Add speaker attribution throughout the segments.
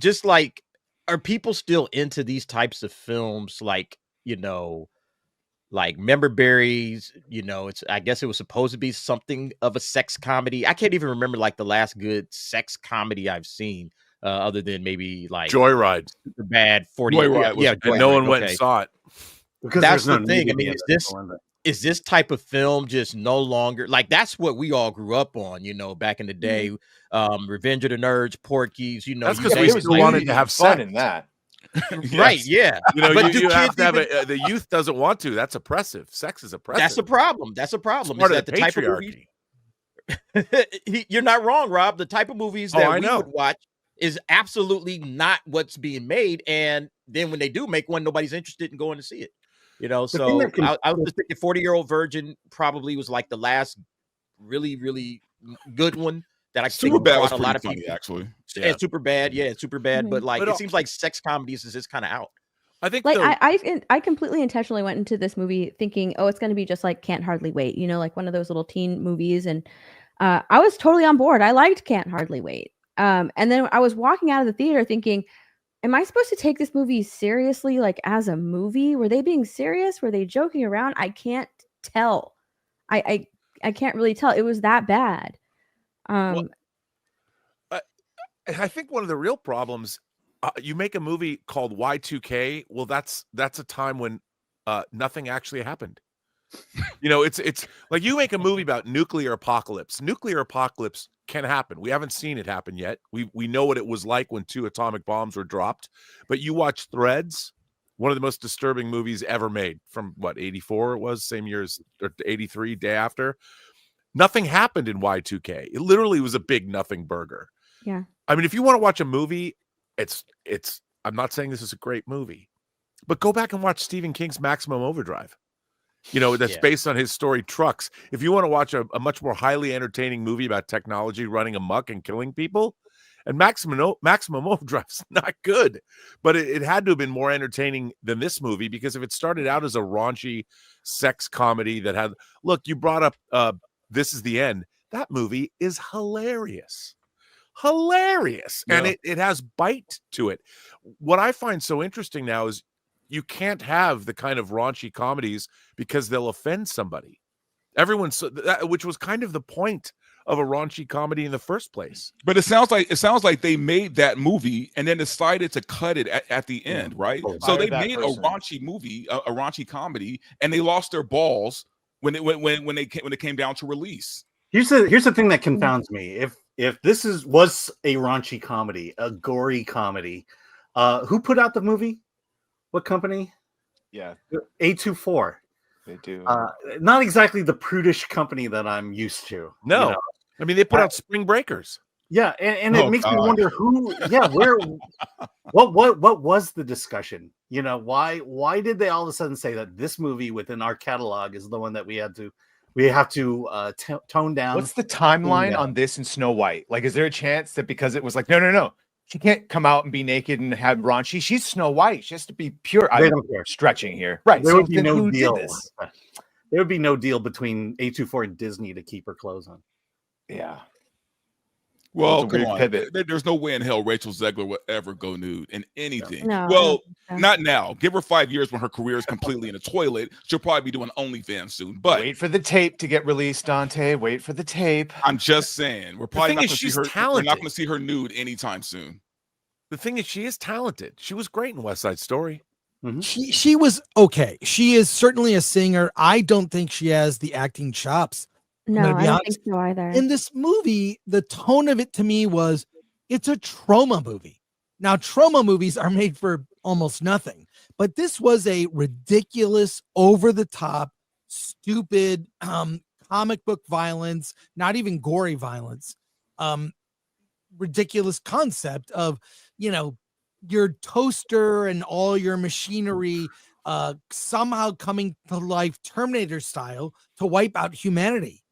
Speaker 1: just like, are people still into these types of films? Like, like Member Berries, I guess it was supposed to be something of a sex comedy. I can't even remember like the last good sex comedy I've seen, other than maybe like
Speaker 2: Joyride.
Speaker 1: Super Bad 40.
Speaker 3: Joyride was
Speaker 2: and no one went and saw it.
Speaker 4: Because
Speaker 1: that's
Speaker 4: there's
Speaker 1: the
Speaker 4: no
Speaker 1: thing. I
Speaker 4: nudity
Speaker 1: mean,
Speaker 4: in
Speaker 1: is this type of film just no longer like that's what we all grew up on, back in the day. Revenge of the Nerds, Porky's,
Speaker 2: That's because we still wanted to have
Speaker 5: fun
Speaker 2: sex
Speaker 5: in that.
Speaker 1: Right, yeah.
Speaker 2: But you have
Speaker 1: kids
Speaker 2: to have the youth doesn't want to. That's oppressive. Sex is oppressive.
Speaker 1: That's a problem. That's a problem.
Speaker 2: Part
Speaker 1: Is
Speaker 2: of
Speaker 1: that
Speaker 2: the
Speaker 1: type of movie? You're not wrong, Rob. The type of movies that we would watch is absolutely not what's being made. And then when they do make one, nobody's interested in going to see it. So I was just thinking 40-Year-Old Virgin probably was like the last really, really good one that I think brought a lot of people.
Speaker 3: Actually.
Speaker 1: Yeah, Super Bad. Yeah, Super Bad. But like, it seems like sex comedies is just kind of out.
Speaker 6: I think like I completely intentionally went into this movie thinking, oh, it's going to be just like Can't Hardly Wait, like one of those little teen movies. And I was totally on board. I liked Can't Hardly Wait. And then I was walking out of the theater thinking, am I supposed to take this movie seriously, like as a movie? Were they being serious? Were they joking around? I can't tell. I can't really tell. It was that bad.
Speaker 2: I think one of the real problems, you make a movie called Y2K. Well, that's a time when nothing actually happened. It's like you make a movie about nuclear apocalypse. Nuclear apocalypse can happen. We haven't seen it happen yet. We know what it was like when 2 atomic bombs were dropped. But you watch Threads, one of the most disturbing movies ever made, from 84 it was, same year as 83, day after. Nothing happened in Y2K. It literally was a big nothing burger.
Speaker 6: Yeah.
Speaker 2: I mean, if you want to watch a movie, it's I'm not saying this is a great movie, but go back and watch Stephen King's Maximum Overdrive. That's based on his story Trucks. If you want to watch a much more highly entertaining movie about technology running amok and killing people, and Maximum Overdrive's not good, but it had to have been more entertaining than this movie, because if it started out as a raunchy sex comedy that had, look, you brought up This Is the End. That movie is hilarious. And it has bite to it. What I find so interesting now is you can't have the kind of raunchy comedies because they'll offend somebody. Which was kind of the point of a raunchy comedy in the first place.
Speaker 3: But it sounds like they made that movie and then decided to cut it at the end, right? So they made a raunchy movie, a raunchy comedy, and they lost their balls when it came down to release.
Speaker 4: Here's the thing that confounds me. If this was a raunchy comedy, a gory comedy, who put out the movie? What company?
Speaker 5: Yeah,
Speaker 4: A24.
Speaker 5: They do.
Speaker 4: Not exactly the prudish company that I'm used to.
Speaker 2: No, I mean they put out Spring Breakers.
Speaker 4: Yeah, and it makes me wonder who. Yeah, where? what was the discussion? Why did they all of a sudden say that this movie within our catalog is the one that we have to tone down?
Speaker 5: What's the timeline on this and Snow White? Like, is there a chance that because it was like no, she can't come out and be naked and have raunchy. She's Snow White. She has to be pure. I'm stretching here, right?
Speaker 4: There would be no deal. There would be no deal between A24 and Disney to keep her clothes on.
Speaker 5: Yeah.
Speaker 3: Well, come on. There's no way in hell Rachel Zegler will ever go nude in anything.
Speaker 6: No,
Speaker 3: well, not now. Give her 5 years when her career is completely in the toilet. She'll probably be doing OnlyFans soon. But
Speaker 5: wait for the tape to get released, Dante. Wait for the tape.
Speaker 3: I'm just saying, we're probably not going to see her.
Speaker 2: Talented.
Speaker 3: We're not going to see her nude anytime soon.
Speaker 2: The thing is, she is talented. She was great in West Side Story.
Speaker 7: Mm-hmm. She was okay. She is certainly a singer. I don't think she has the acting chops.
Speaker 6: No, I don't think so either.
Speaker 7: In this movie, the tone of it to me was, it's a trauma movie. Now, trauma movies are made for almost nothing, but this was a ridiculous, over-the-top, stupid comic book violence, not even gory violence, ridiculous concept of, your toaster and all your machinery somehow coming to life Terminator style to wipe out humanity.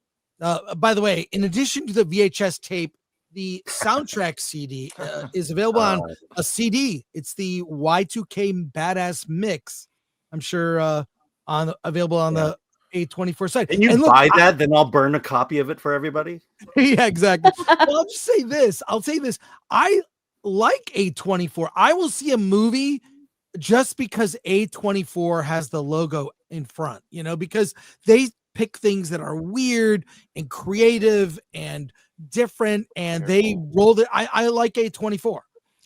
Speaker 7: By the way, in addition to the VHS tape, the soundtrack CD is available on a CD. It's the Y2K Badass Mix. I'm sure available on the A24 site.
Speaker 4: And you buy that, then I'll burn a copy of it for everybody.
Speaker 7: Yeah, exactly. Well, I'll say this. I like A24. I will see a movie just because A24 has the logo in front, because they pick things that are weird and creative and different, and they rolled it. I like A24.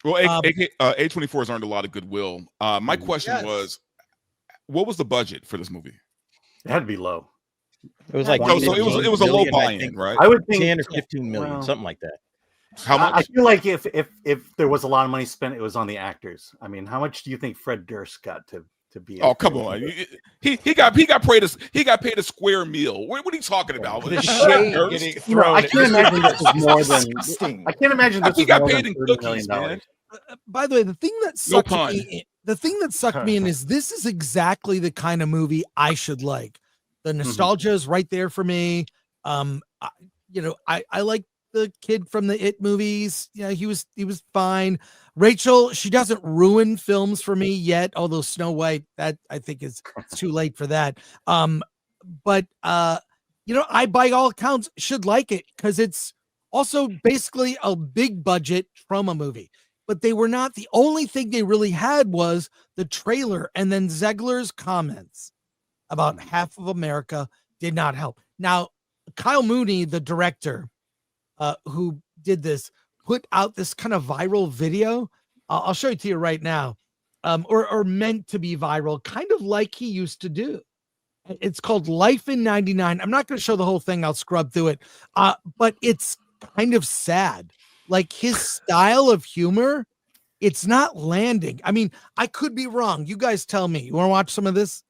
Speaker 3: Well, A24 has earned a lot of goodwill. My question was, what was the budget for this movie?
Speaker 4: It had to be low.
Speaker 1: It was like
Speaker 3: so it was a low buy-in, right?
Speaker 4: I would think
Speaker 1: 10 or 15 million, something like that.
Speaker 3: How much?
Speaker 4: I feel like if there was a lot of money spent, it was on the actors. I mean, how much do you think Fred Durst got to be?
Speaker 3: Oh, come on! He got paid a square meal. What are you talking about?
Speaker 5: The shade getting thrown.
Speaker 4: I can't imagine this is more than. I can't imagine this.
Speaker 3: He got paid in cookies, man.
Speaker 7: By the way, the thing that sucked me in is this is exactly the kind of movie I should like. The nostalgia is right there for me. I like the kid from the It movies. Yeah, he was fine. Rachel, she doesn't ruin films for me yet, although Snow White, that I think it's too late for that. But I by all accounts should like it because it's also basically a big budget trauma movie. But they were not. The only thing they really had was the trailer, and then Zegler's comments about half of America did not help. Now, Kyle Mooney, the director who did this, put out this kind of viral video. I'll show it to you right now, or meant to be viral, kind of like he used to do. It's called Life in 99. I'm not going to show the whole thing. I'll scrub through it. But it's kind of sad. Like his style of humor, it's not landing. I mean, I could be wrong. You guys tell me. You want to watch some of this?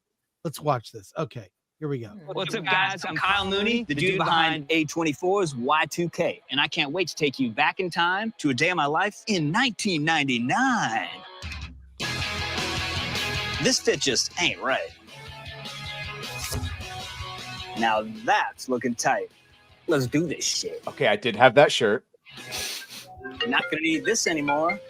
Speaker 7: Let's watch this. Okay, here we go.
Speaker 8: What's up, guys? I'm Kyle Mooney, the dude behind A24's Y2K, and I can't wait to take you back in time to a day of my life in 1999. This fit just ain't right. Now that's looking tight. Let's do this shit.
Speaker 5: Okay, I did have that shirt.
Speaker 8: Not gonna need this anymore.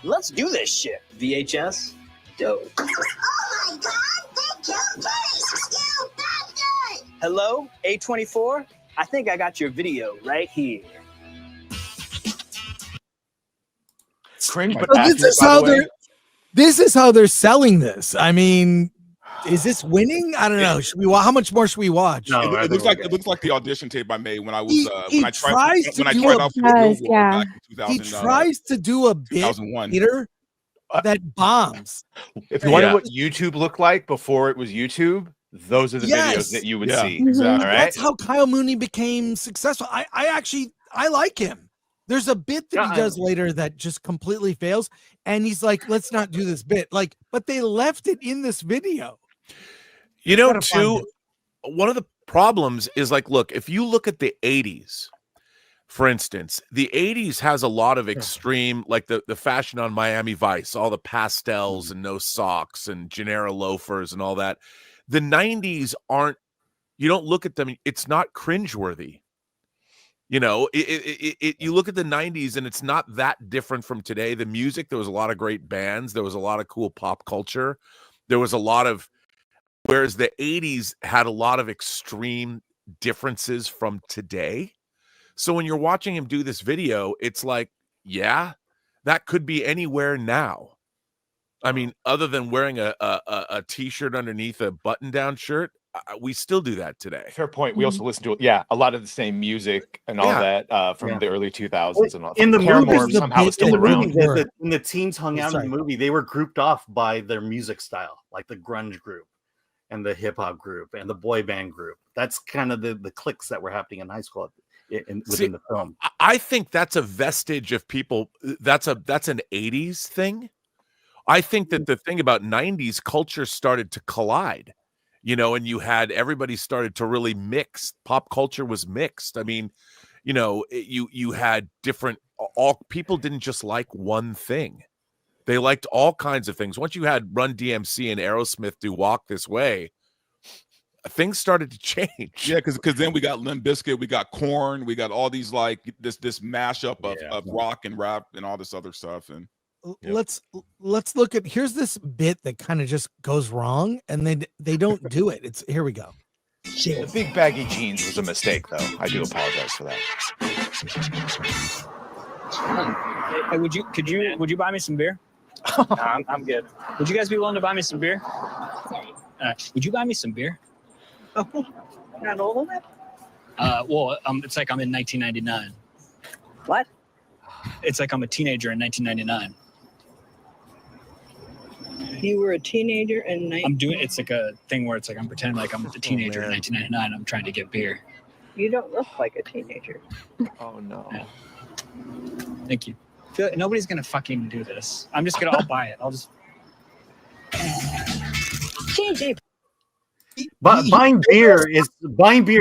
Speaker 8: Let's do this shit. VHS. Dope. Oh my God, they killed Grace, you bastard! Hello, A24? I think I got your video right here.
Speaker 5: Cringe, but
Speaker 7: this is how they're selling this. I mean, is this winning? I don't know. Should we? How much more should we watch?
Speaker 3: No, it looks like the audition tape I made when I was when I tried out for Billboard back in 2000.
Speaker 7: He tries to do a bit
Speaker 3: 2001.
Speaker 7: Peter that bombs.
Speaker 5: If you wonder what YouTube looked like before it was YouTube, those are the videos that you would see.
Speaker 3: Exactly.
Speaker 5: All right?
Speaker 7: That's how Kyle Mooney became successful. I like him. There's a bit that he does later that just completely fails, and he's like, "Let's not do this bit." Like, but they left it in this video.
Speaker 2: Too, one of the problems is like, look, if you look at the 80s, for instance, the 80s has a lot of extreme, like the fashion on Miami Vice, all the pastels and no socks and Gennaro loafers and all that. The 90s you don't look at them, it's not cringeworthy. You look at the 90s and it's not that different from today. The music, there was a lot of great bands. There was a lot of cool pop culture. There was a lot of, whereas the 80s had a lot of extreme differences from today. So when you're watching him do this video, it's like, yeah, that could be anywhere now. I mean, other than wearing a t-shirt underneath a button-down shirt, we still do that today.
Speaker 5: Fair point. We also listen to a lot of the same music and all that from the early 2000s and all.
Speaker 4: In the movie,
Speaker 5: somehow it's still around.
Speaker 4: When the teens hung out in the movie, they were grouped off by their music style, like the grunge group and the hip hop group and the boy band group. That's kind of the cliques that were happening in high school within the film.
Speaker 2: I think that's a vestige of people. That's an 80s thing. I think that the thing about 90s culture started to collide, and you had everybody started to really mix. Pop culture was mixed. I mean, you had different, all people didn't just like one thing. They liked all kinds of things. Once you had Run DMC and Aerosmith do Walk This Way, things started to change.
Speaker 3: Yeah, because then we got Limp Bizkit, we got Korn, we got all these like this mashup of rock and rap and all this other stuff. And
Speaker 7: let's look at, here's this bit that kind of just goes wrong, and they don't do it. It's here we go.
Speaker 5: The big baggy jeans was a mistake, though. I do apologize for that.
Speaker 8: Hey, would you buy me some beer? Nah, I'm good. Would you guys be willing to buy me some beer? Would you buy me some beer? Not all of it? Well, it's like I'm in 1999. What? It's like I'm a teenager in 1999.
Speaker 9: You were a teenager in
Speaker 8: It's like a thing where it's like I'm pretending like I'm a teenager in 1999. I'm trying to get beer.
Speaker 9: You don't look like a teenager.
Speaker 5: Oh no.
Speaker 8: Yeah. Thank you. Nobody's gonna fucking do this. I'll buy it. I'll just.
Speaker 4: But buying beer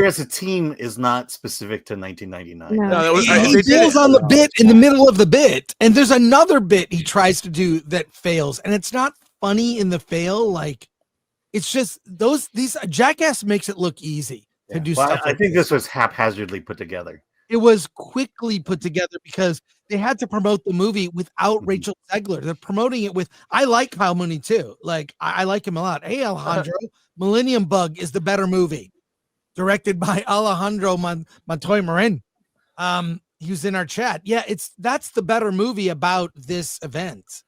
Speaker 4: as a team is not specific to 1999.
Speaker 7: No, he deals on the bit in the middle of the bit, and there's another bit he tries to do that fails, and it's not funny in the fail. Like, it's just these Jackass makes it look easy to do stuff.
Speaker 4: I think this was haphazardly put together.
Speaker 7: It was quickly put together because they had to promote the movie without Rachel Zegler. They're promoting it with, I like Kyle Mooney too. Like, I like him a lot. Hey, Alejandro, Millennium Bug is the better movie. Directed by Alejandro Montoya Marin. He was in our chat. Yeah, that's the better movie about this event.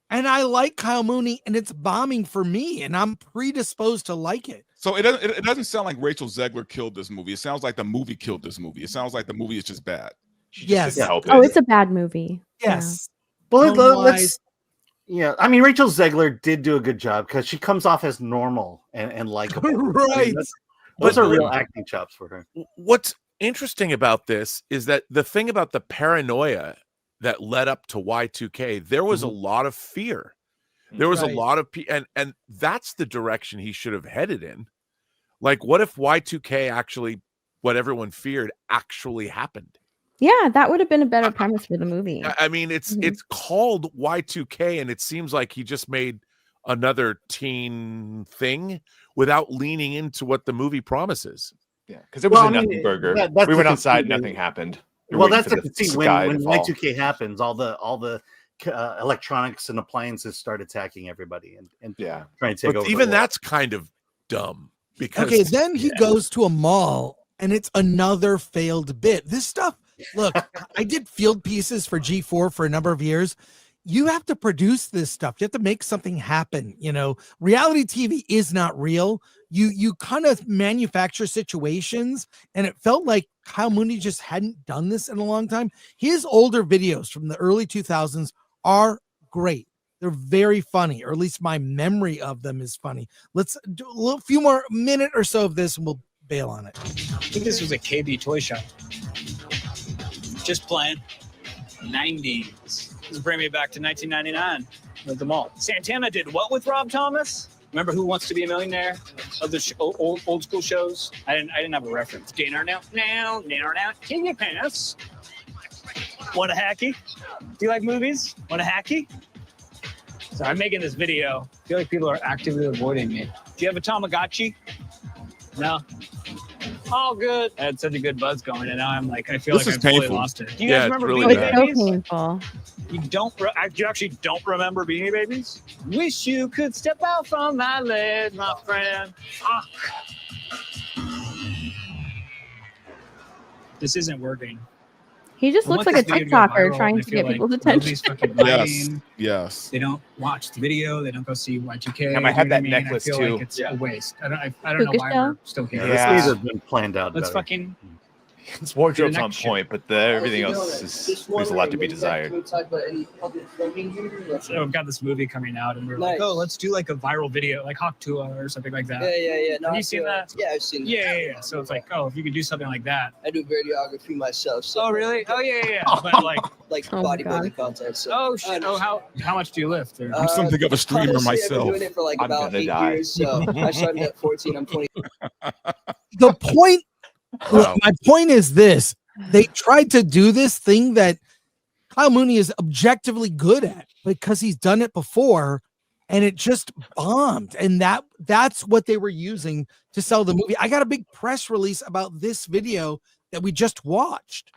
Speaker 7: And I like Kyle Mooney, and it's bombing for me, and I'm predisposed to like it.
Speaker 3: So it doesn't sound like Rachel Zegler killed this movie. It sounds like the movie killed this movie. It sounds like the movie is just bad.
Speaker 7: Yes.
Speaker 6: It's a bad movie.
Speaker 7: Yes.
Speaker 6: Yeah.
Speaker 4: Well, let's. Yeah, I mean, Rachel Zegler did do a good job because she comes off as normal and likable.
Speaker 7: Right.
Speaker 4: I mean, those are real acting chops for her.
Speaker 2: What's interesting about this is that the thing about the paranoia that led up to Y2K, there was a lot of fear. There was a lot of and that's the direction he should have headed in. Like, what if Y2K actually, what everyone feared, actually happened?
Speaker 6: Yeah, that would have been a better premise for the movie.
Speaker 2: I mean, it's called Y2K, and it seems like he just made another teen thing without leaning into what the movie promises.
Speaker 5: Yeah, because it was a nothing burger. We went outside, nothing happened.
Speaker 4: Well, that's the thing. When Y2K happens, all the electronics and appliances start attacking everybody and trying to take over.
Speaker 2: Even that's kind of dumb.
Speaker 7: Because then he goes to a mall, and it's another failed bit. This stuff. Look, I did field pieces for G4 for a number of years. You have to produce this stuff. You have to make something happen. You know, reality TV is not real. You kind of manufacture situations, and it felt like Kyle Mooney just hadn't done this in a long time. His older videos from the early 2000s are great. They're very funny, or at least my memory of them is funny. Let's do a few more minute or so of this, and we'll bail on it.
Speaker 8: I think this was a KB toy shop. Just playing. 90s. This is bringing me back to 1999 with the mall. Santana did what with Rob Thomas? Remember Who Wants to Be a Millionaire? Of the old school shows? I didn't have a reference. Dinner now, can you pass? Want a hacky? Do you like movies? Want a hacky? So I'm making this video. I feel like people are actively avoiding me. Do you have a Tamagotchi? No. All good. I had such a good buzz going, and now I'm like, I feel like I've totally lost it. Do you guys remember Beanie Babies?
Speaker 6: So painful.
Speaker 8: You actually don't remember Beanie Babies? Wish you could step out from my ledge, my friend. This isn't working.
Speaker 6: He just looks like a TikToker trying to get people's attention.
Speaker 3: Yes.
Speaker 8: They don't watch the video. They don't go see Y2K.
Speaker 5: I have that necklace
Speaker 8: too.
Speaker 5: too.
Speaker 8: Like it's a waste. I don't know why we're still here.
Speaker 4: This has been planned out.
Speaker 8: Let's fucking.
Speaker 5: His wardrobe's on point, but everything else there's a lot to be desired.
Speaker 8: So we've got this movie coming out, and we're like, oh, let's do like a viral video, like Hawk Tua or something like that.
Speaker 9: Yeah.
Speaker 8: Have you seen that?
Speaker 9: Yeah, I've seen that.
Speaker 8: Yeah. So it's like, oh, if you could do something like that.
Speaker 9: I do videography myself. So
Speaker 8: oh, really? Oh, yeah. But like
Speaker 9: bodybuilding content. So.
Speaker 8: Oh, shit. Oh, how much do you lift? Or?
Speaker 3: I'm something of a streamer myself.
Speaker 9: I've been doing it for like about 8 years. So I started at 14. I'm 20.
Speaker 7: The point. Wow. My point is this: they tried to do this thing that Kyle Mooney is objectively good at because he's done it before, and it just bombed. And that's what they were using to sell the movie. I got a big press release about this video that we just watched.